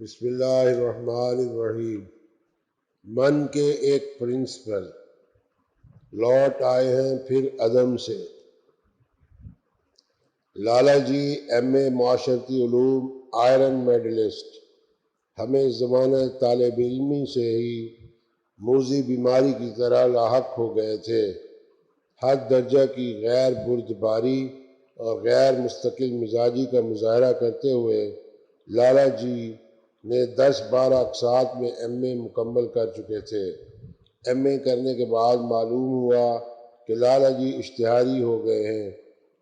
بسم اللہ الرحمن الرحیم۔ من کے ایک پرنسپل لوٹ آئے ہیں پھر عدم سے۔ لالا جی ایم اے معاشرتی علوم، آئرن میڈلسٹ، ہمیں زمانہ طالب علمی سے ہی موذی بیماری کی طرح لاحق ہو گئے تھے۔ حد درجہ کی غیر بردباری اور غیر مستقل مزاجی کا مظاہرہ کرتے ہوئے لالا جی نے 10-12 اقساط میں ایم اے مکمل کر چکے تھے۔ ایم اے کرنے کے بعد معلوم ہوا کہ لالا جی اشتہاری ہو گئے ہیں،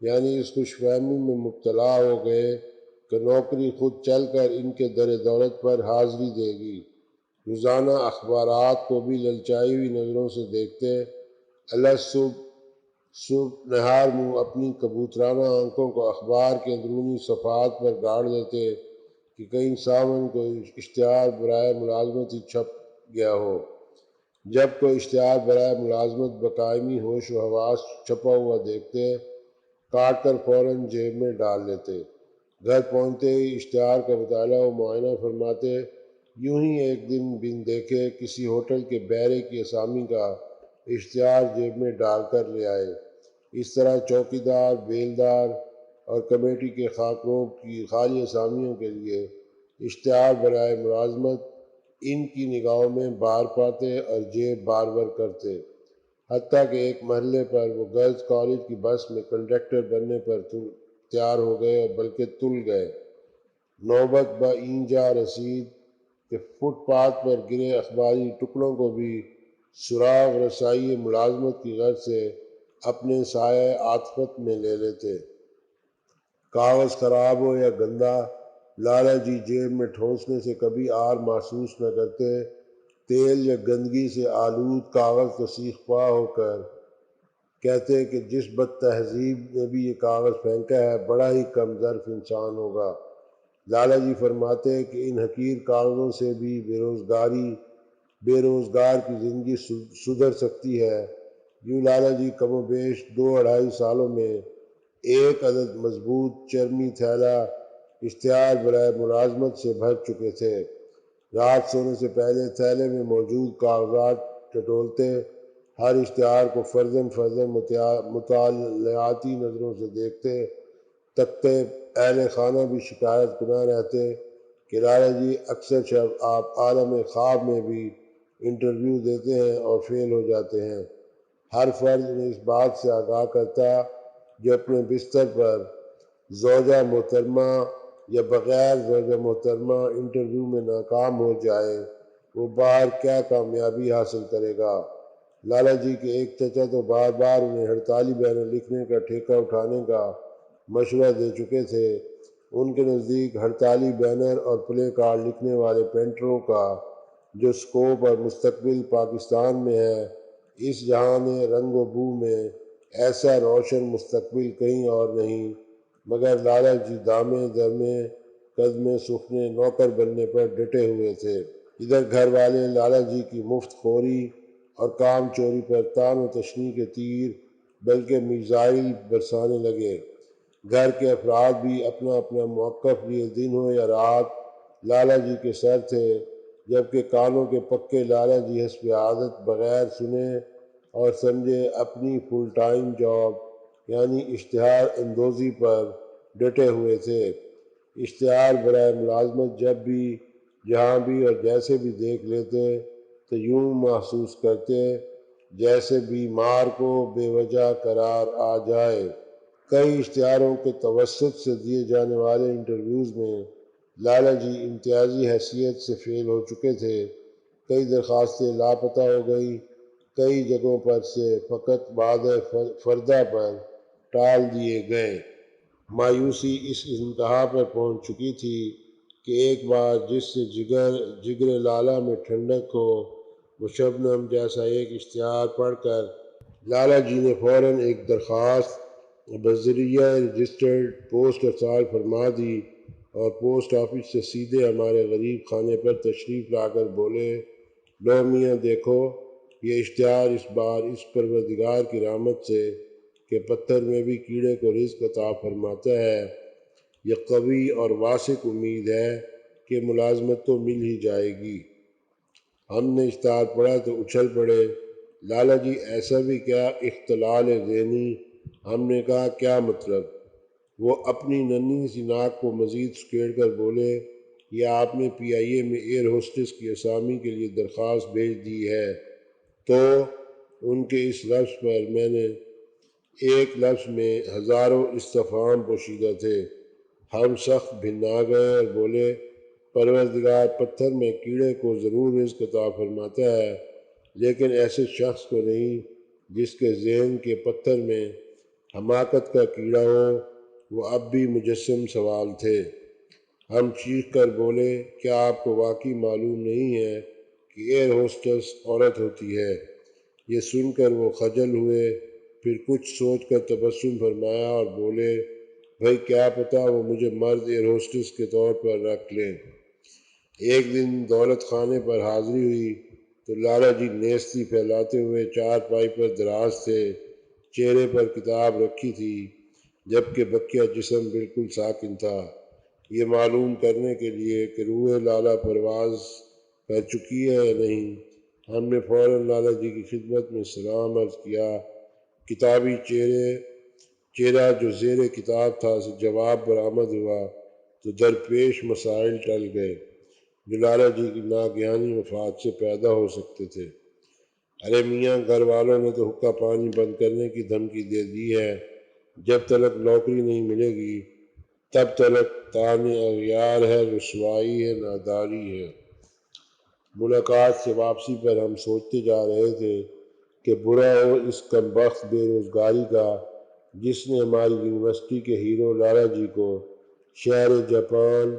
یعنی اس خوش فہمی میں مبتلا ہو گئے کہ نوکری خود چل کر ان کے در دولت پر حاضری دے گی۔ روزانہ اخبارات کو بھی للچائی ہوئی نظروں سے دیکھتے، اللہ صبح نہار منہ اپنی کبوترانہ آنکھوں کو اخبار کے اندرونی صفحات پر گاڑ دیتے کہ کہیں سامنے کوئی اشتہار برائے ملازمت ہی چھپ گیا ہو۔ جب کوئی اشتہار برائے ملازمت بقائمی ہوش و حواس چھپا ہوا دیکھتے، کاٹ کر فوراً جیب میں ڈال لیتے۔ گھر پہنچتے ہی اشتہار کا مطالعہ و معائنہ فرماتے، یوں ہی ایک دن بن دیکھے کسی ہوٹل کے بیرے کی اسامی کا اشتہار جیب میں ڈال کر لے آئے۔ اس طرح چوکیدار، بیلدار اور کمیٹی کے خاکروب کی خالی اسامیوں کے لیے اشتہار برائے ملازمت ان کی نگاہوں میں بار پاتے اور جیب بار بار کرتے، حتیٰ کہ ایک مرحلے پر وہ گرلز کالج کی بس میں کنڈکٹر بننے پر تیار ہو گئے اور بلکہ تل گئے۔ نوبت با اینجا رسید کہ فٹ پاتھ پر گرے اخباری ٹکڑوں کو بھی سراغ رسائی ملازمت کی غرض سے اپنے سایہ عاطفت میں لے لیتے۔ کاغذ خراب ہو یا گندا، لالا جی جیب میں ٹھونسنے سے کبھی آر محسوس نہ کرتے۔ تیل یا گندگی سے آلود کاغذ کو سیخ پا ہو کر کہتے کہ جس بد تہذیب نے بھی یہ کاغذ پھینکا ہے بڑا ہی کم ظرف انسان ہوگا۔ لالا جی فرماتے کہ ان حقیر کاغذوں سے بھی بے روزگار کی زندگی سدھر سکتی ہے۔ یوں لالا جی کم و بیش 2-2.5 سالوں میں ایک عدد مضبوط چرمی تھیلا اشتہار برائے ملازمت سے بھر چکے تھے۔ رات سونے سے پہلے تھیلے میں موجود کاغذات ٹٹولتے، ہر اشتہار کو فرداً مطالعاتی نظروں سے دیکھتے، تکتے اہل خانہ بھی شکایت کناں رہتے کہ لالا جی اکثر شب آپ عالم خواب میں بھی انٹرویو دیتے ہیں اور فیل ہو جاتے ہیں۔ ہر فرد انہیں اس بات سے آگاہ کرتا جو اپنے بستر پر زوجہ محترمہ یا بغیر زوجہ محترمہ انٹرویو میں ناکام ہو جائے، وہ باہر کیا کامیابی حاصل کرے گا۔ لالا جی کے ایک چچا تو بار بار انہیں ہڑتالی بیانیں لکھنے کا ٹھیکہ اٹھانے کا مشورہ دے چکے تھے۔ ان کے نزدیک ہڑتالی بینر اور پلے کارڈ لکھنے والے پینٹروں کا جو سکوپ اور مستقبل پاکستان میں ہے، اس جہان رنگ و بو میں ایسا روشن مستقبل کہیں اور نہیں، مگر لالا جی دامے درمے قدمے سخنے نوکر بننے پر ڈٹے ہوئے تھے۔ ادھر گھر والے لالا جی کی مفت خوری اور کام چوری پر تان و تشنیع کے تیر بلکہ میزائل برسانے لگے۔ گھر کے افراد بھی اپنا اپنا موقف لیے دن ہو یا رات لالا جی کے سر تھے، جبکہ کانوں کے پکے لالا جی حسب عادت بغیر سنے اور سمجھے اپنی فل ٹائم جاب یعنی اشتہار اندوزی پر ڈٹے ہوئے تھے۔ اشتہار برائے ملازمت جب بھی جہاں بھی اور جیسے بھی دیکھ لیتے تو یوں محسوس کرتے جیسے بیمار کو بے وجہ قرار آ جائے۔ کئی اشتہاروں کے توسط سے دیے جانے والے انٹرویوز میں لالا جی امتیازی حیثیت سے فیل ہو چکے تھے۔ کئی درخواستیں لاپتہ ہو گئی، کئی جگہوں پر سے فقط بعد فردہ پر ٹال دیے گئے۔ مایوسی اس انتہا پر پہنچ چکی تھی کہ ایک بار جس سے جگر لالا میں ٹھنڈک ہو، وہ شبنم جیسا ایک اشتہار پڑھ کر لالا جی نے فوراً ایک درخواست بذریعہ رجسٹرڈ پوسٹ ارسال فرما دی اور پوسٹ آفس سے سیدھے ہمارے غریب خانے پر تشریف لا کر بولے، لو میاں دیکھو، یہ اشتہار اس بار اس پروردگار کی رحمت سے کہ پتھر میں بھی کیڑے کو رزق عطا فرماتا ہے، یہ قوی اور واثق امید ہے کہ ملازمت تو مل ہی جائے گی۔ ہم نے اشتہار پڑھا تو اچھل پڑے، لالا جی ایسا بھی کیا اختلال ذہنی؟ ہم نے کہا کیا مطلب؟ وہ اپنی ننھی سی ناک کو مزید سکیڑ کر بولے، یہ آپ نے پی آئی اے میں ایئر ہوسٹس کی اسامی کے لیے درخواست بھیج دی ہے۔ تو ان کے اس لفظ پر میں نے ایک لفظ میں ہزاروں استفہام پوشیدہ تھے۔ ہم سخت بھنا گئے اور بولے، پروردگار پتھر میں کیڑے کو ضرور رزق عطا فرماتا ہے، لیکن ایسے شخص کو نہیں جس کے ذہن کے پتھر میں حماقت کا کیڑا ہو۔ وہ اب بھی مجسم سوال تھے۔ ہم چیخ کر بولے، کیا آپ کو واقعی معلوم نہیں ہے کہ ایئر ہوسٹس عورت ہوتی ہے؟ یہ سن کر وہ خجل ہوئے، پھر کچھ سوچ کر تبسم فرمایا اور بولے، بھائی کیا پتہ وہ مجھے مرد ایئر ہوسٹس کے طور پر رکھ لیں۔ ایک دن دولت خانے پر حاضری ہوئی تو لالا جی نیستی پھیلاتے ہوئے چارپائی پر دراز تھے، چہرے پر کتاب رکھی تھی، جبکہ بقیہ جسم بالکل ساکن تھا، یہ معلوم کرنے کے لیے کہ روح لالا پرواز کر چکی ہے یا نہیں۔ ہم نے فوراً لالا جی کی خدمت میں سلام عرض کیا۔ کتابی چہرہ جو زیر کتاب تھا سے جواب برآمد ہوا تو درپیش مسائل ٹل گئے جو لالا جی کی ناگہانی وفات سے پیدا ہو سکتے تھے۔ ارے میاں، گھر والوں نے تو حقہ پانی بند کرنے کی دھمکی دے دی ہے، جب تلک نوکری نہیں ملے گی تب تلک طعن اغیار ہے، رسوائی ہے، ناداری ہے۔ ملاقات سے واپسی پر ہم سوچتے جا رہے تھے کہ برا ہو اس کمبخت بے روزگاری کا جس نے ہماری یونیورسٹی کے ہیرو لالا جی کو شہر جاپان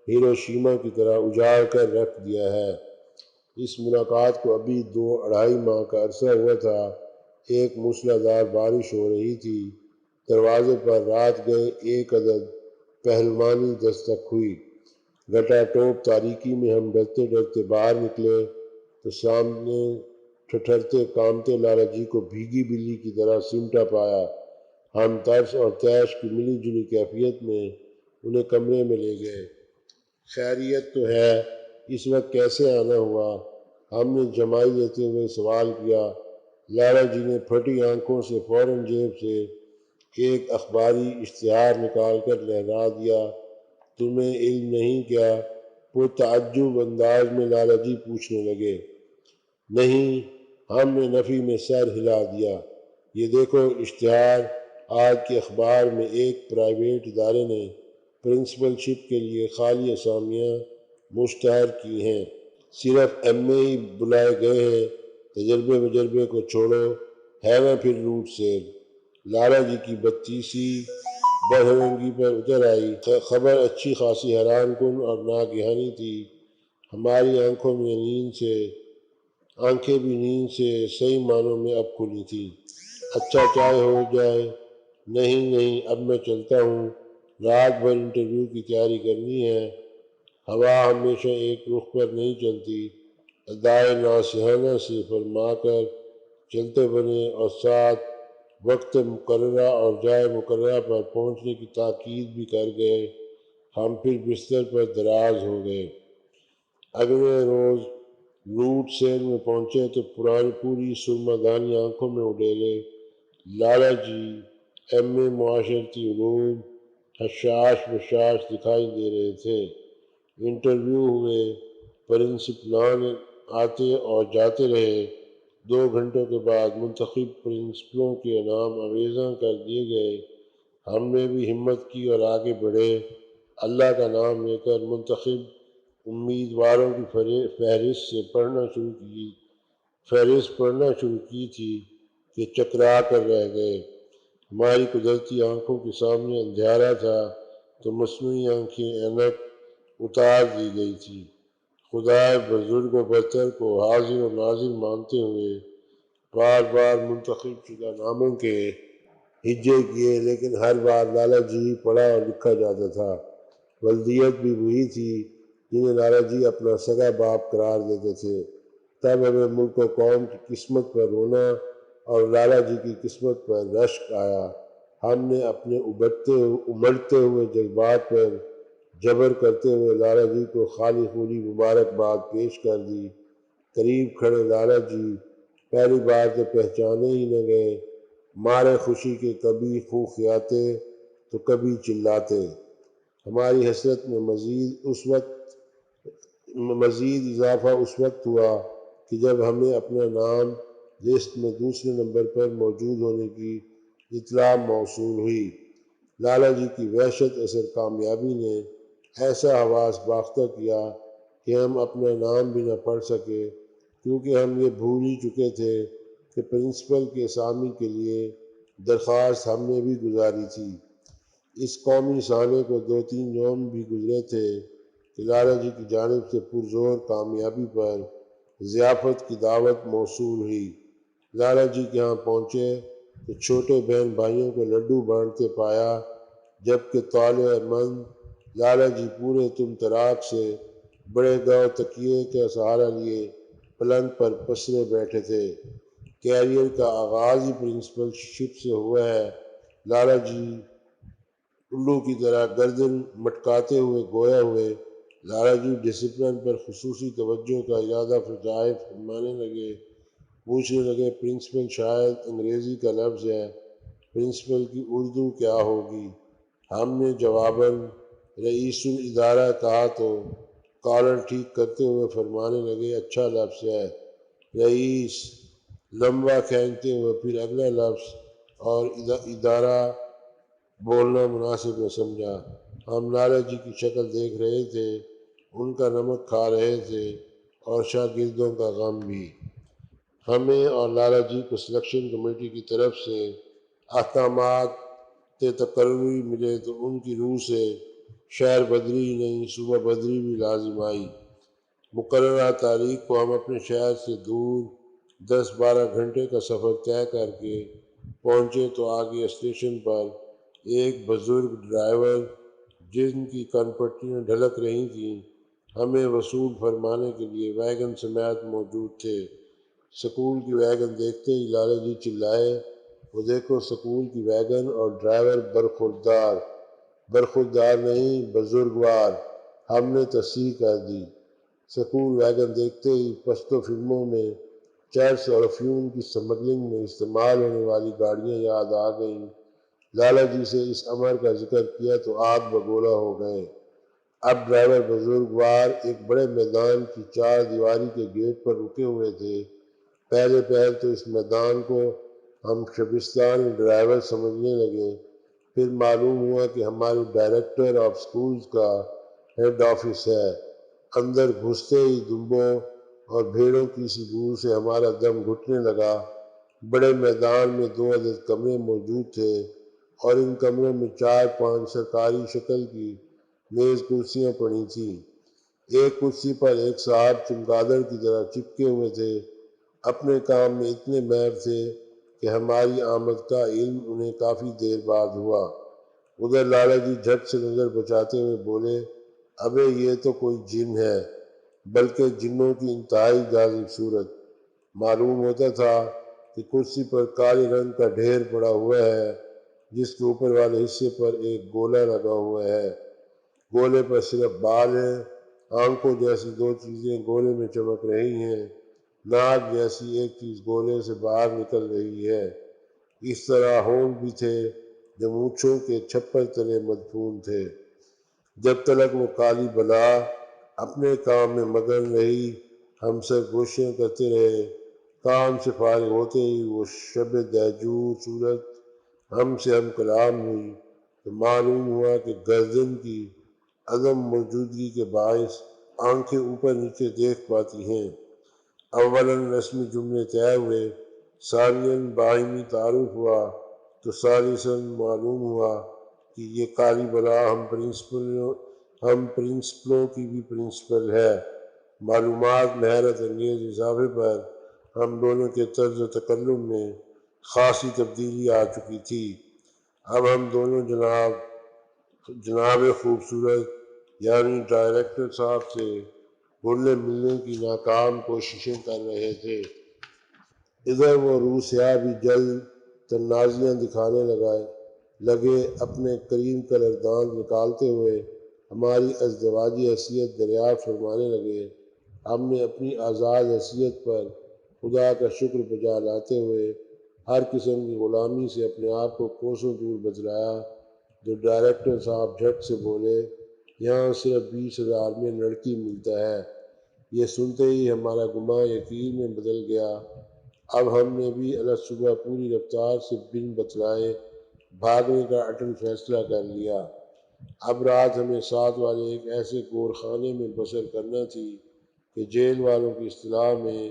ہیروشیما کی طرح اجاڑ کر رکھ دیا ہے۔ اس ملاقات کو ابھی 2-2.5 ماہ کا عرصہ ہوا تھا۔ ایک موسلا دھار بارش ہو رہی تھی۔ دروازے پر رات گئے ایک عدد پہلوانی دستک ہوئی۔ گٹا ٹوپ تاریکی میں ہم ڈرتے ڈرتے باہر نکلے تو سامنے ٹھٹھرتے کامتے لالا جی کو بھیگی بلی کی طرح سمٹا پایا۔ ہم ترس اور طیش کی ملی جلی کیفیت میں انہیں کمرے میں لے گئے۔ خیریت تو ہے؟ اس وقت کیسے آنا ہوا؟ ہم نے جمائی لیتے ہوئے سوال کیا۔ لالا جی نے پھٹی آنکھوں سے فوراً جیب سے ایک اخباری اشتہار نکال کر لہرا دیا۔ تمہیں علم نہیں کیا؟ پرتعجب انداز میں لالا جی پوچھنے لگے۔ نہیں، ہم نے نفی میں سر ہلا دیا۔ یہ دیکھو اشتہار، آج کے اخبار میں ایک پرائیویٹ ادارے نے پرنسپل شپ کے لیے خالی اسامیاں مشتہر کی ہیں۔ صرف ایم اے ہی بلائے گئے ہیں، تجربے کو چھوڑو، ہے نہ پھر روٹ سیل۔ لالا جی کی بتیسی بدرنگی پر اتر آئی۔ خبر اچھی خاصی حیران کن اور ناگہانی تھی۔ ہماری آنکھیں بھی نیند سے صحیح معنوں میں اب کھلی تھیں۔ اچھا چائے ہو جائے؟ نہیں، اب میں چلتا ہوں، رات بھر انٹرویو کی تیاری کرنی ہے۔ ہوا ہمیشہ ایک رخ پر نہیں چلتی، ادائے ناصحانہ سے فرما کر چلتے بنے اور ساتھ وقت مقررہ اور جائے مقررہ پر پہنچنے کی تاکید بھی کر گئے۔ ہم پھر بستر پر دراز ہو گئے۔ اگلے روز روٹ سیل میں پہنچے تو پوری سرمہ دانی آنکھوں میں اڈیلے لالا جی ایم اے معاشرتی علوم حشاش بشاش دکھائی دے رہے تھے۔ انٹرویو ہوئے، پرنسپلان آتے اور جاتے رہے۔ 2 گھنٹوں کے بعد منتخب پرنسپلوں کے انعام آویزاں کر دیے گئے۔ ہم نے بھی ہمت کی اور آگے بڑھے۔ اللہ کا نام لے کر منتخب امیدواروں کی فہرست پڑھنا شروع کی تھی کہ چکرا کر رہ گئے۔ ہماری قدرتی آنکھوں کے سامنے اندھیرا تھا تو مصنوعی آنکھیں اینک اتار دی گئی تھی۔ خدائے بزرگ و برتر کو حاضر و ناظر مانتے ہوئے بار بار منتخب شدہ ناموں کے ہجے کیے، لیکن ہر بار لالا جی پڑھا اور لکھا جاتا تھا۔ ولدیت بھی وہی تھی جنہیں لالا جی اپنا سگا باپ قرار دیتے تھے۔ تب ہمیں ملک و قوم کی قسمت پر رونا اور لالا جی کی قسمت پر رشک آیا۔ ہم نے اپنے امڑتے ہوئے جذبات پر جبر کرتے ہوئے لالا جی کو خالی خونی مبارکباد پیش کر دی۔ قریب کھڑے لالا جی پہلی بار تو پہچانے ہی نہ گئے، مارے خوشی کے کبھی خوخیاتے تو کبھی چلاتے۔ ہماری حسرت میں مزید اضافہ اس وقت ہوا کہ جب ہمیں اپنا نام لسٹ میں دوسرے نمبر پر موجود ہونے کی اطلاع موصول ہوئی۔ لالا جی کی وحشت اثر کامیابی نے ایسا حواس باختہ کیا کہ ہم اپنا نام بھی نہ پڑھ سکے، کیونکہ ہم یہ بھول ہی چکے تھے کہ پرنسپل کے اسامی کے لیے درخواست ہم نے بھی گزاری تھی۔ اس قومی سانے کو 2-3 یوم بھی گزرے تھے کہ لالا جی کی جانب سے پرزور کامیابی پر ضیافت کی دعوت موصول ہوئی۔ لالا جی کے ہاں پہنچے تو چھوٹے بہن بھائیوں کو لڈو بانٹتے پایا، جبکہ طالع مند لالا جی پورے طمطراق سے بڑے گاؤ تکیے کا سہارا لیے پلنگ پر پسرے بیٹھے تھے۔ کیریئر کا آغاز ہی پرنسپل شپ سے ہوا ہے۔ لالا جی الو کی طرح گردن مٹکاتے ہوئے گویا ہوئے، لالا جی ڈسپلن پر خصوصی توجہ کا ارادہ ظاہر فرمانے لگے۔ پوچھنے لگے، پرنسپل شاید انگریزی کا لفظ ہے، پرنسپل کی اردو کیا ہوگی؟ ہم نے جواباً رئیس الادارہ کہا تو کالر ٹھیک کرتے ہوئے فرمانے لگے، اچھا لفظ ہے رئیس۔ لمبا کھینچتے ہوئے پھر اگلا لفظ اور ادارہ بولنا مناسب نہ سمجھا۔ ہم لالا جی کی شکل دیکھ رہے تھے، ان کا نمک کھا رہے تھے اور شاگردوں کا غم بھی۔ ہمیں اور لالا جی کو سلیکشن کمیٹی کی طرف سے احکامات تقرری ملے تو ان کی روح سے شہر بدری ہی نہیں صوبہ بدری بھی لازم آئی۔ مقررہ تاریخ کو ہم اپنے شہر سے دور 10-12 گھنٹے کا سفر طے کر کے پہنچے تو آگے اسٹیشن پر ایک بزرگ ڈرائیور، جن کی کانپٹیاں ڈھلک رہی تھیں، ہمیں وصول فرمانے کے لیے ویگن سمیت موجود تھے۔ سکول کی ویگن دیکھتے ہی لالا جی چلائے، وہ دیکھو سکول کی ویگن اور ڈرائیور برخوردار نہیں بزرگوار۔ ہم نے تصحیح کر دی۔ سکول ویگن دیکھتے ہی پشتو فلموں میں چرس اور افیون کی سمگلنگ میں استعمال ہونے والی گاڑیاں یاد آ گئیں۔ لالا جی سے اس امر کا ذکر کیا تو آگ بگولا ہو گئے۔ اب ڈرائیور بزرگوار ایک بڑے میدان کی 4 دیواری کے گیٹ پر رکے ہوئے تھے۔ پہلے تو اس میدان کو ہم شبستان ڈرائیور سمجھنے لگے، پھر معلوم ہوا کہ ہمارے ڈائریکٹر آف سکولز کا ہیڈ آفس ہے۔ اندر گھستے ہی دمبوں اور بھیڑوں کی سی بو سے ہمارا دم گھٹنے لگا۔ بڑے میدان میں 2 عدد کمرے موجود تھے اور ان کمروں میں 4-5 سرکاری شکل کی میز کرسیاں پڑی تھیں۔ ایک کرسی پر ایک صاحب چمگادڑ کی طرح چپکے ہوئے تھے، اپنے کام میں اتنے ماہر تھے کہ ہماری آمد کا علم انہیں کافی دیر بعد ہوا۔ ادھر لالا جی جھٹ سے نظر بچاتے ہوئے بولے، ابے یہ تو کوئی جن ہے، بلکہ جنوں کی انتہائی جاذب صورت۔ معلوم ہوتا تھا کہ کرسی پر کالے رنگ کا ڈھیر پڑا ہوا ہے، جس کے اوپر والے حصے پر ایک گولا لگا ہوا ہے۔ گولے پر صرف بال ہیں، آنکھوں جیسی 2 چیزیں گولے میں چمک رہی ہیں، ناک جیسی ایک چیز گولے سے باہر نکل رہی ہے۔ اس طرح ہونٹ بھی تھے جو مونچھوں کے چھپر تلے مدفون تھے۔ جب تلک وہ کالی بلا اپنے کام میں مگن رہی، ہم سرگوشیاں کرتے رہے۔ کام سے فارغ ہوتے ہی وہ شب دہجور صورت ہم سے ہم کلام ہوئی تو معلوم ہوا کہ گردن کی عدم موجودگی کے باعث آنکھیں اوپر نیچے دیکھ پاتی ہیں۔ اولاً رسمی جملے طے ہوئے، ثانیاً باہمی تعارف ہوا تو ثالثاً معلوم ہوا کہ یہ کالی بلا ہم پرنسپلوں کی بھی پرنسپل ہے۔ معلومات میں حیرت انگیز اضافے پر ہم دونوں کے طرز تکلم میں خاصی تبدیلی آ چکی تھی۔ اب ہم دونوں جناب خوبصورت یعنی ڈائریکٹر صاحب سے گھلنے ملنے کی ناکام کوششیں کر رہے تھے۔ ادھر وہ روسیا بھی جلد تنازیاں دکھانے لگے، اپنے کریم کلر دانت نکالتے ہوئے ہماری ازدواجی حیثیت دریافت فرمانے لگے۔ ہم نے اپنی آزاد حیثیت پر خدا کا شکر بجا لاتے ہوئے ہر قسم کی غلامی سے اپنے آپ کو کوسوں دور بتلایا۔ جو ڈائریکٹر صاحب جھٹ سے بولے، یہاں صرف 20,000 میں لڑکی ملتا ہے۔ یہ سنتے ہی ہمارا گمان یقین میں بدل گیا۔ اب ہم نے بھی صبح پوری رفتار سے بن بتلائے بھاگنے کا اٹل فیصلہ کر لیا۔ اب رات ہمیں ساتھ والے ایک ایسے گور خانے میں بسر کرنا تھی کہ جیل والوں کی اصطلاح میں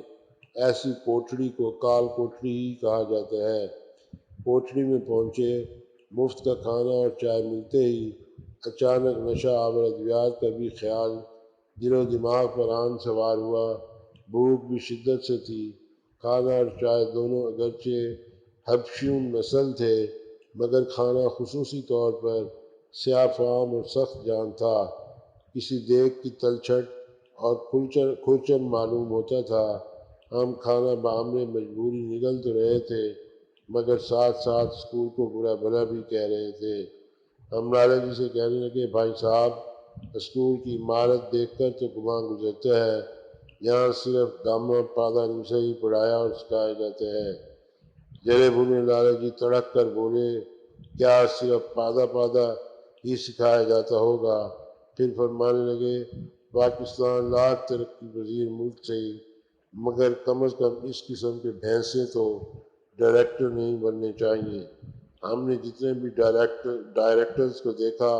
ایسی کوٹڑی کو کال کوٹڑی ہی کہا جاتا ہے۔ کوٹڑی میں پہنچے، مفت کا کھانا اور چائے ملتے ہی اچانک نشہ آور ادویات کا بھی خیال دل و دماغ پر آن سوار ہوا۔ بھوک بھی شدت سے تھی۔ کھانا اور چائے دونوں اگرچہ حبشیون نسل تھے، مگر کھانا خصوصی طور پر سیاہ فام اور سخت جان تھا۔ کسی دیگ کی تلچھٹ اور کھرچن معلوم ہوتا تھا۔ ہم کھانا بعمر مجبوری نگل تو رہے تھے، مگر ساتھ ساتھ اسکول کو برا بھلا بھی کہہ رہے تھے۔ ہم لالہ جی سے کہنے لگے، بھائی صاحب، اسکول کی عمارت دیکھ کر تو گمان گزرتا ہے یہاں صرف دامہ پادہ نویسا ہی پڑھایا اور سکھایا جاتا ہے۔ جرے بھنے لالہ جی تڑک کر بولے، کیا صرف پادہ ہی سکھایا جاتا ہوگا؟ پھر فرمانے لگے، پاکستان لاکھ ترقی پذیر ملک صحیح، مگر کم از کم اس قسم کے بھینسے تو ڈائریکٹر نہیں بننے چاہیے۔ ہم نے جتنے بھی ڈائریکٹرز کو دیکھا،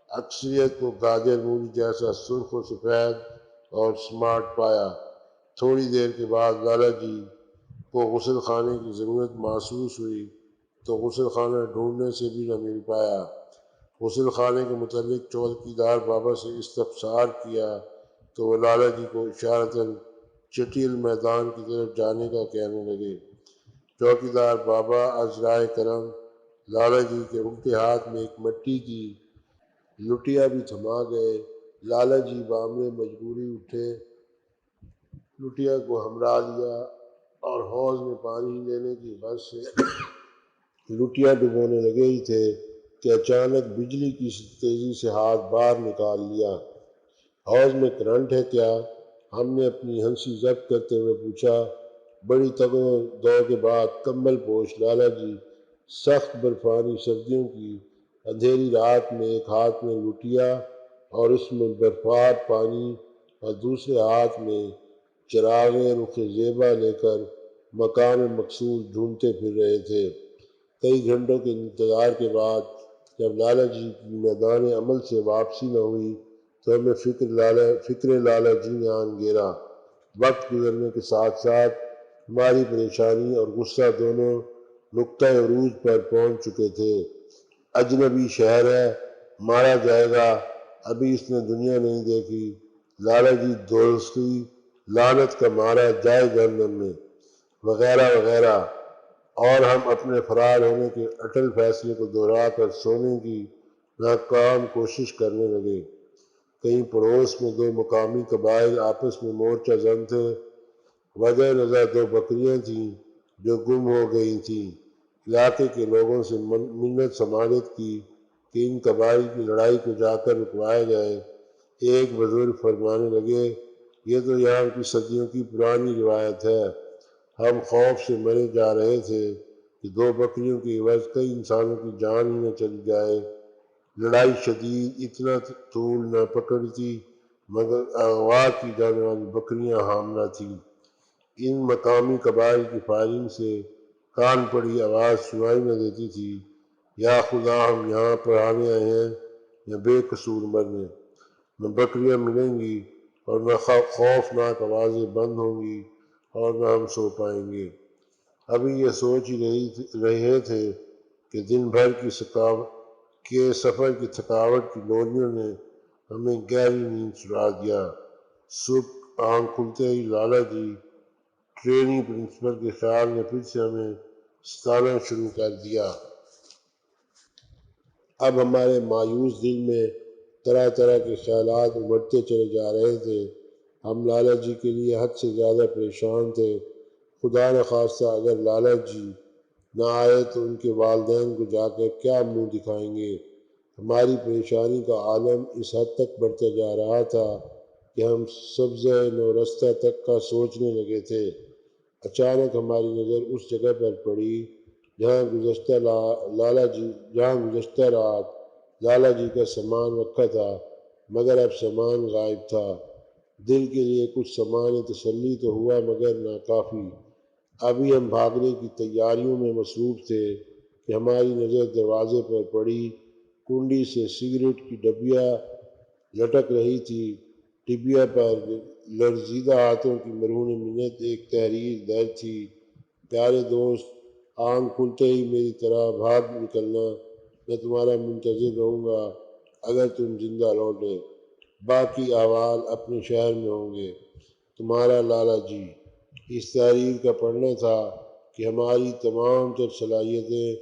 اکثریت کو گاجر مولی جیسا سرخ و سفید اور سمارٹ پایا۔ تھوڑی دیر کے بعد لالہ جی کو غسل خانے کی ضرورت محسوس ہوئی تو غسل خانہ ڈھونڈنے سے بھی نہ مل پایا۔ غسل خانے کے متعلق چوکیدار بابا سے استفسار کیا تو وہ لالہ جی کو اشارتاً چٹیل میدان کی طرف جانے کا کہنے لگے۔ چوکیدار بابا از رائے کرم لالہ جی کے الٹے ہاتھ میں ایک مٹی کی لٹیا بھی تھما گئے۔ لالہ جی بعمر مجبوری اٹھے، لٹیا کو ہمرا لیا اور حوض میں پانی لینے کی غرض سے لٹیا ڈبونے لگے ہی تھے کہ اچانک بجلی کی تیزی سے ہاتھ باہر نکال لیا۔ حوض میں کرنٹ ہے کیا؟ ہم نے اپنی ہنسی ضبط کرتے ہوئے پوچھا۔ بڑی تگ و دو کے بعد کمبل پوش لالہ جی سخت برفانی سردیوں کی اندھیری رات میں ایک ہاتھ میں لٹیا اور اس میں برفار پانی اور دوسرے ہاتھ میں چراغ رخ زیبا لے کر مقام مقصود ڈھونڈتے پھر رہے تھے۔ کئی گھنٹوں کے انتظار کے بعد جب لالہ جی کی میدان عمل سے واپسی نہ ہوئی تو ہمیں فکر لالہ جی نے آن گھیرا۔ وقت گزرنے کے ساتھ ساتھ ہماری پریشانی اور غصہ دونوں نقطۂ عروج پر پہنچ چکے تھے۔ اجنبی شہر ہے، مارا جائے گا، ابھی اس نے دنیا نہیں دیکھی، لالہ جی دوزخی، لعنت کا مارا جائے جہنم میں، وغیرہ وغیرہ، اور ہم اپنے فرار ہونے کے اٹل فیصلے کو دہرا کر سونے کی ناکام کوشش کرنے لگے۔ کہیں پڑوس میں دو مقامی قبائل آپس میں مورچہ زن تھے۔ وجہ نظر دو بکریاں تھیں جو گم ہو گئی تھیں۔ علاقے کے لوگوں سے منت سماجت کی کہ ان قبائل کی لڑائی کو جا کر رکوایا جائے۔ ایک بزرگ فرمانے لگے، یہ تو یہاں کی صدیوں کی پرانی روایت ہے۔ ہم خوف سے مرے جا رہے تھے کہ دو بکریوں کی عوض کئی انسانوں کی جان ہی نہ چلی جائے۔ لڑائی شدید، اتنا طول نہ پکڑتی، مگر اغوا کی جانے والی بکریاں حاملہ تھیں۔ ان مقامی قبائل کی فائرنگ سے کان پڑی آواز سنائی نہ دیتی تھی۔ یا خدا، ہم یہاں پڑھانے آئے ہیں یا بے قصور مرنے؟ نہ بکریاں ملیں گی اور نہ خوفناک آوازیں بند ہوں گی اور نہ ہم سو پائیں گے۔ ابھی یہ سوچ ہی رہے تھے کہ دن بھر کے سفر کی تھکاوٹ کی لوریوں نے ہمیں گہری نیند سلا دیا۔ صبح آنکھ کھلتے ہی لالہ جی ٹریننگ پرنسپل کے خیال نے پھر سے ہمیں ستانا شروع کر دیا۔ اب ہمارے مایوس دل میں طرح طرح کے خیالات ابھرتے چلے جا رہے تھے۔ ہم لالہ جی کے لیے حد سے زیادہ پریشان تھے۔ خدا نخواستہ اگر لالہ جی نہ آئے تو ان کے والدین کو جا کر کیا منہ دکھائیں گے؟ ہماری پریشانی کا عالم اس حد تک بڑھتا جا رہا تھا کہ ہم سبز نو رستہ تک کا سوچنے لگے تھے۔ اچانک ہماری نظر اس جگہ پر پڑی جہاں گزشتہ رات لالا جی کا سامان رکھا تھا، مگر اب سامان غائب تھا۔ دل کے لیے کچھ سامان تسلی تو ہوا مگر ناکافی۔ ابھی ہم بھاگنے کی تیاریوں میں مصروف تھے کہ ہماری نظر دروازے پر پڑی۔ کنڈی سے سگریٹ کی ڈبیا لٹک رہی تھی۔ ڈبیا پر لرزیدہ ہاتھوں کی مرہون منت ایک تحریر درج تھی: پیارے دوست، آنکھ کھلتے ہی میری طرح بھاگ نکلنا، میں تمہارا منتظر رہوں گا اگر تم زندہ لوٹے۔ باقی احوال اپنے شہر میں ہوں گے، تمہارا لالا جی۔ اس تحریر کا پڑھنا تھا کہ ہماری تمام تر صلاحیتیں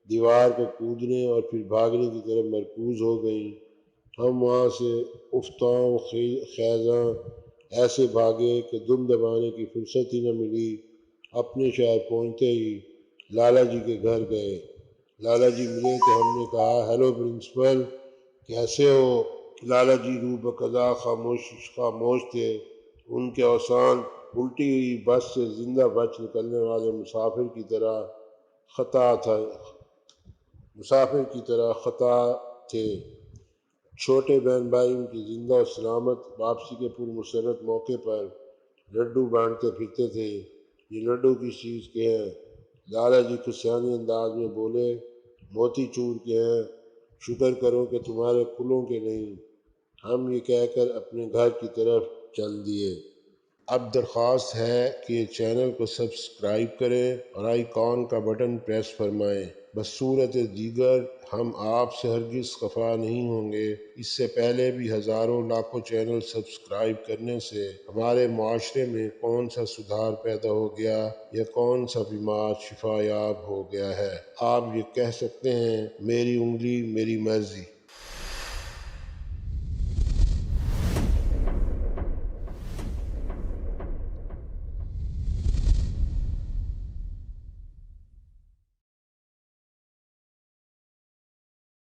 دیوار کو کودنے اور پھر بھاگنے کی طرف مرکوز ہو گئیں۔ ہم وہاں سے افتاں و خیزاں ایسے بھاگے کہ دم دبانے کی فرصت ہی نہ ملی۔ اپنے شہر پہنچتے ہی لالا جی کے گھر گئے۔ لالا جی ملے تو ہم نے کہا، ہیلو پرنسپل، کیسے ہو؟ لالا جی روح بقضا خاموش تھے۔ ان کے اوسان الٹی ہوئی بس سے زندہ بچ نکلنے والے مسافر کی طرح خطا تھے۔ چھوٹے بہن بھائی ان کی زندہ و سلامت واپسی کے پرمسرت موقع پر لڈو بانٹتے پھرتے تھے۔ یہ لڈو کس چیز کے ہیں؟ لالا جی خسیانی انداز میں بولے، موتی چور کے ہیں، شکر کرو کہ تمہارے کلوں کے نہیں۔ ہم یہ کہہ کر اپنے گھر کی طرف چل دیے۔ اب درخواست ہے کہ چینل کو سبسکرائب کریں اور آئیکن کا بٹن پریس فرمائیں۔ بصورت دیگر ہم آپ سے ہرگز خفا نہیں ہوں گے۔ اس سے پہلے بھی ہزاروں لاکھوں چینل سبسکرائب کرنے سے ہمارے معاشرے میں کون سا سدھار پیدا ہو گیا یا کون سا بیمار شفا یاب ہو گیا ہے۔ آپ یہ کہہ سکتے ہیں، میری انگلی میری مرضی۔